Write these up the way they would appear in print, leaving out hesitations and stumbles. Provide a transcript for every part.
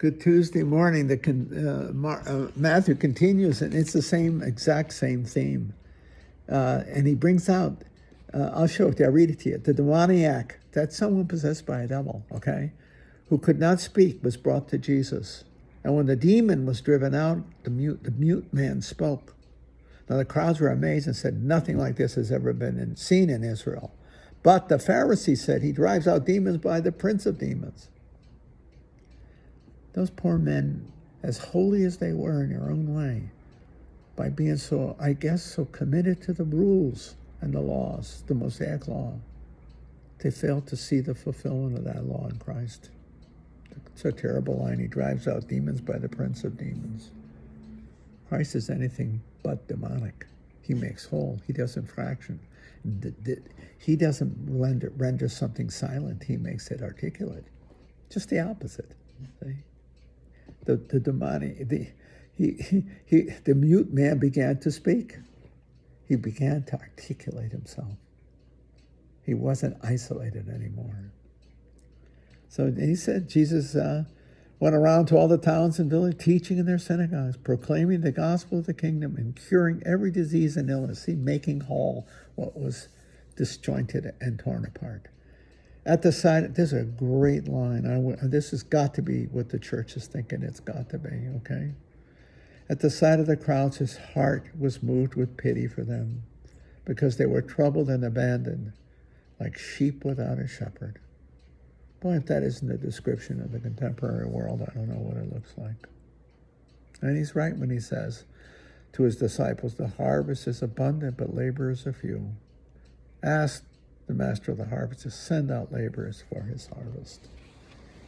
Good Tuesday morning. Matthew continues, and it's the exact same theme. And he brings out, I'll show it to you, I'll read it to you. The demoniac, that's someone possessed by a devil, okay, who could not speak, was brought to Jesus. And when the demon was driven out, the mute man spoke. Now the crowds were amazed and said, nothing like this has ever been seen in Israel. But the Pharisees said, he drives out demons by the prince of demons. Those poor men, as holy as they were in their own way, by being so committed to the rules and the laws, the Mosaic law, they failed to see the fulfillment of that law in Christ. It's a terrible line. He drives out demons by the prince of demons. Christ is anything but demonic. He makes whole. He doesn't fraction. He doesn't render something silent. He makes it articulate. Just the opposite. See? The demonic, the mute man began to speak. He began to articulate himself. He wasn't isolated anymore. So he said, Jesus went around to all the towns and villages, teaching in their synagogues, proclaiming the gospel of the kingdom, and curing every disease and illness, making whole what was disjointed and torn apart. At the side, there's a great line. This has got to be what the church is thinking it's got to be, okay? At the sight of the crowds, his heart was moved with pity for them because they were troubled and abandoned like sheep without a shepherd. Boy, if that isn't a description of the contemporary world, I don't know what it looks like. And he's right when he says to his disciples, the harvest is abundant, but laborers are few. Ask the master of the harvest to send out laborers for his harvest.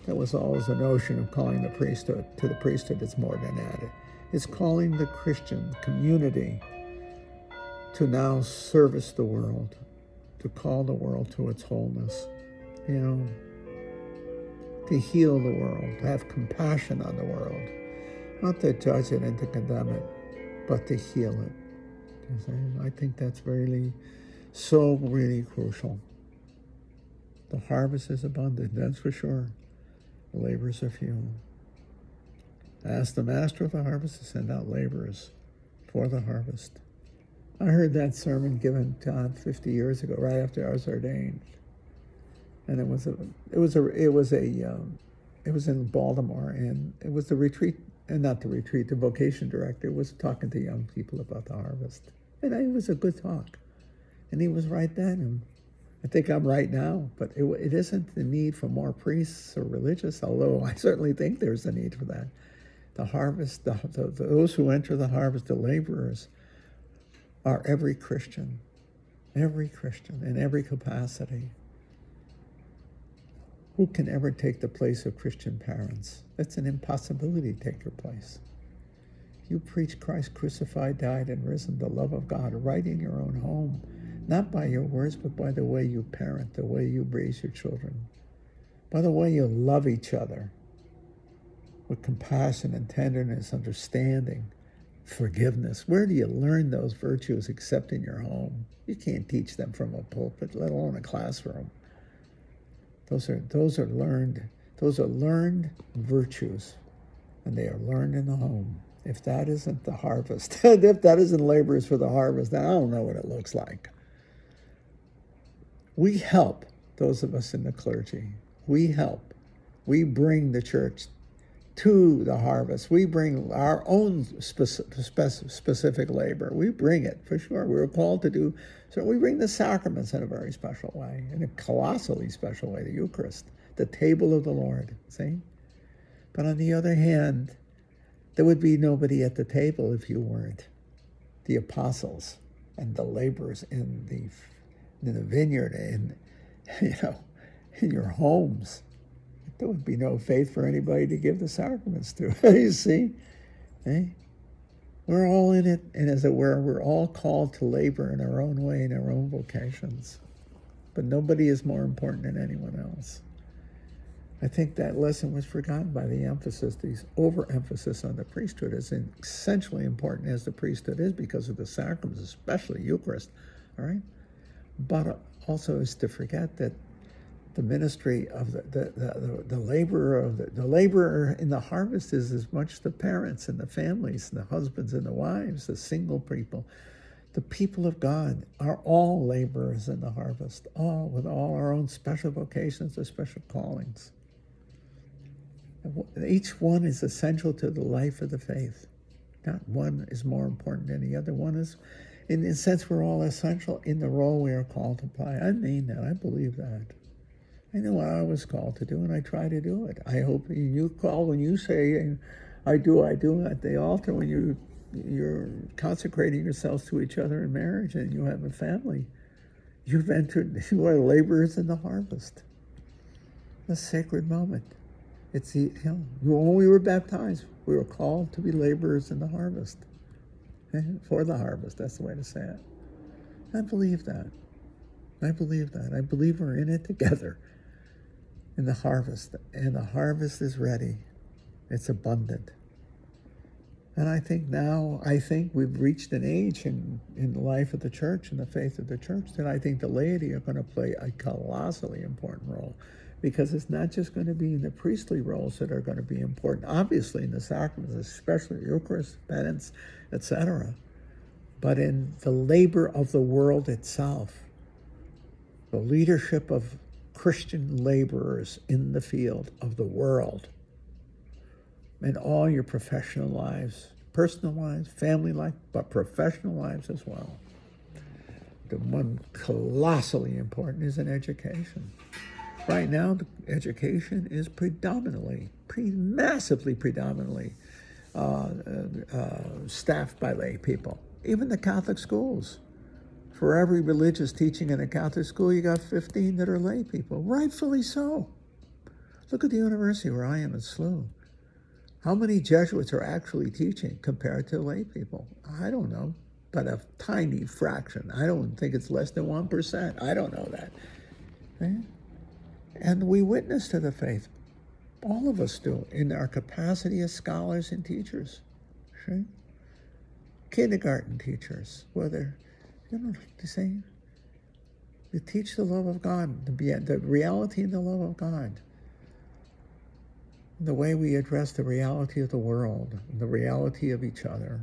That was always the notion of calling the priesthood. To the priesthood, it's more than that. It's calling the Christian community to now service the world, to call the world to its wholeness, to heal the world, to have compassion on the world, not to judge it and to condemn it, but to heal it. I think that's really crucial. The harvest is abundant, that's for sure. The laborers are few. Ask the master of the harvest to send out laborers for the harvest. I heard that sermon given 50 years ago, right after I was ordained, and it was in Baltimore, and it was the retreat, and not the retreat. The vocation director was talking to young people about the harvest, and it was a good talk. And he was right then, and I think I'm right now, but it isn't the need for more priests or religious, although I certainly think there's a need for that. The harvest, those who enter the harvest, the laborers, are every Christian in every capacity. Who can ever take the place of Christian parents? That's an impossibility to take your place. You preach Christ crucified, died, and risen, the love of God, right in your own home. Not by your words, but by the way you parent, the way you raise your children, by the way you love each other with compassion and tenderness, understanding, forgiveness. Where do you learn those virtues except in your home? You can't teach them from a pulpit, let alone a classroom. Those are learned virtues, and they are learned in the home. If that isn't the harvest, if that isn't laborers for the harvest, then I don't know what it looks like. We help those of us in the clergy. We help. We bring the church to the harvest. We bring our own specific labor. We bring it, for sure. We're called to do, so we bring the sacraments in a very special way, in a colossally special way, the Eucharist, the table of the Lord, see? But on the other hand, there would be nobody at the table if you weren't the apostles and the laborers in the vineyard, in your homes. There would be no faith for anybody to give the sacraments to. You see? We're all in it, and as it were, we're all called to labor in our own way, in our own vocations. But nobody is more important than anyone else. I think that lesson was forgotten by the emphasis, these overemphasis on the priesthood, as essentially important as the priesthood is because of the sacraments, especially Eucharist, all right? But also is to forget that The ministry of the laborer of the laborer in the harvest is as much the parents and the families and the husbands and the wives, the single people. The people of God are all laborers in the harvest, all with all our own special vocations or special callings. Each one is essential to the life of the faith. Not one is more important than the other. One is, in a sense, we're all essential in the role we are called to play. I mean that. I believe that. I know what I was called to do, and I try to do it. I hope you call when you say, I do at the altar, when you're consecrating yourselves to each other in marriage and you have a family. You are laborers in the harvest. A sacred moment. It's when we were baptized, we were called to be laborers in the harvest. For the harvest, that's the way to say it. I believe that. I believe we're in it together. In the harvest. And the harvest is ready. It's abundant. And I think we've reached an age in the life of the church and the faith of the church that I think the laity are going to play a colossally important role, because it's not just going to be in the priestly roles that are going to be important, obviously in the sacraments, especially Eucharist, penance, etc., but in the labor of the world itself, the leadership of Christian laborers in the field of the world. In all your professional lives, personal lives, family life, but professional lives as well. The one colossally important is in education. Right now, the education is massively predominantly staffed by lay people. Even the Catholic schools. For every religious teaching in a Catholic school, you got 15 that are lay people. Rightfully so. Look at the university where I am in SLU. How many Jesuits are actually teaching compared to lay people? I don't know, but a tiny fraction. I don't think it's less than 1%. I don't know that. Okay? And we witness to the faith. All of us do, in our capacity as scholars and teachers. Okay? Kindergarten teachers, whether, to teach the love of God, the reality and the love of God. The way we address the reality of the world, the reality of each other,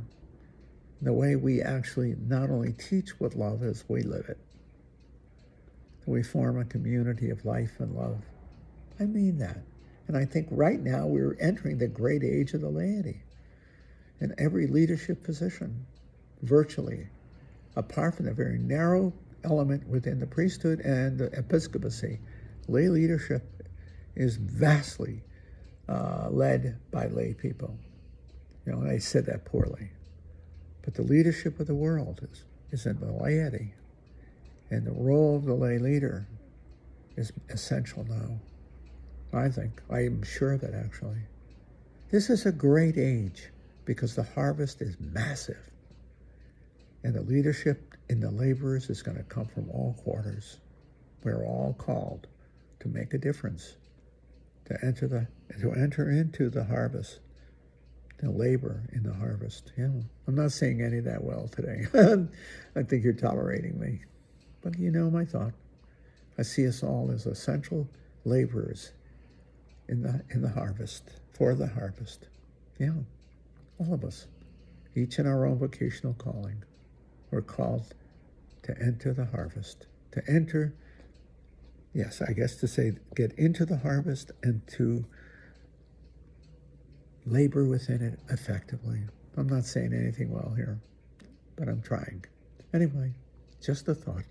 the way we actually not only teach what love is, we live it. We form a community of life and love. I mean that. And I think right now we're entering the great age of the laity. In every leadership position, virtually, apart from the very narrow element within the priesthood and the episcopacy, lay leadership is vastly led by lay people. And I said that poorly. But the leadership of the world is in the laity. And the role of the lay leader is essential now. I am sure of that, actually. This is a great age because the harvest is massive. And the leadership in the laborers is going to come from all quarters. We're all called to make a difference, to enter into the harvest, to labor in the harvest. I'm not saying any of that well today. I think you're tolerating me. But you know my thought. I see us all as essential laborers in the harvest, for the harvest. All of us, each in our own vocational calling. We're called to enter the harvest, to enter, get into the harvest and to labor within it effectively. I'm not saying anything well here, but I'm trying. Anyway, just a thought.